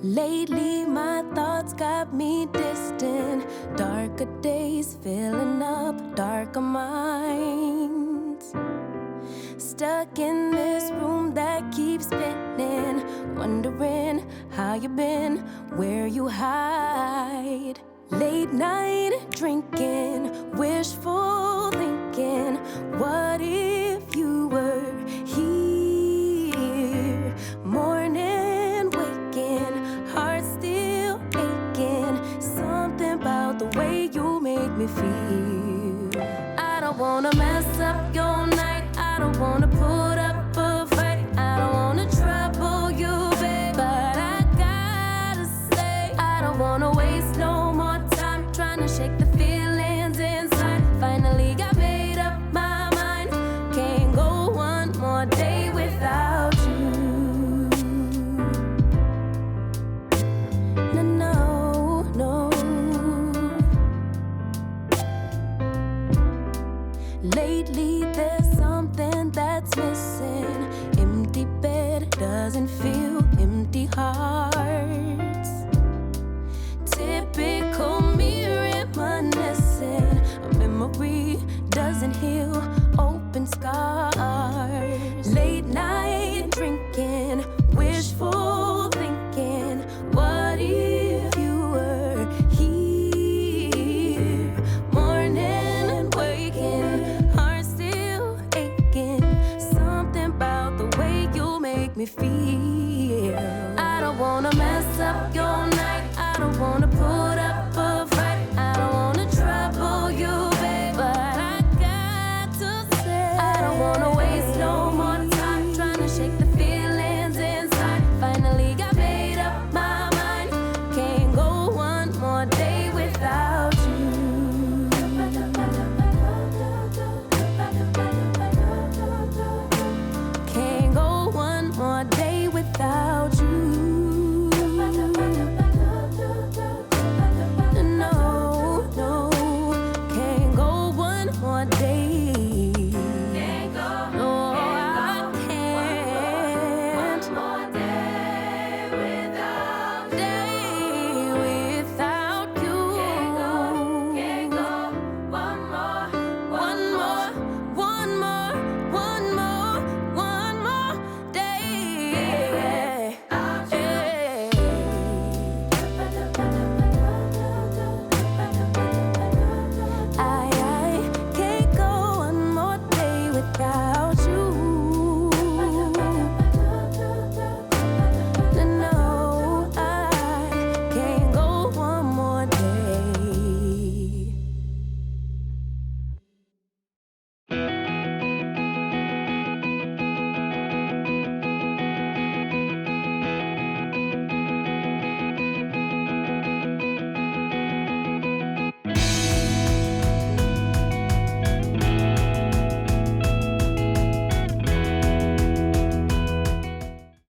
Lately my thoughts got me distant. Darker days filling up darker minds. Stuck in this room that keeps spinning, wondering how you been, where you hide. Late night drinking, wishful thinking, what if you were here? Morning waking, heart still aching, something about the way you make me feel. I don't wanna mess up your night, I don't wanna put up a fight, I don't wanna trouble you, babe, but I gotta say, I don't wanna waste no more time trying to shake the feelings inside. Finally got made up my mind, can't go one more day without you. No, no, no. Lately there's something that's missing. Empty bed doesn't feel empty hearts. Typical me reminiscing. A memory doesn't heal open scars. Late night drinking, wishful thinking, what if you were here? Morning and waking, heart still aching, something about the way you make me feel. I don't wanna mess up your night, I don't wanna put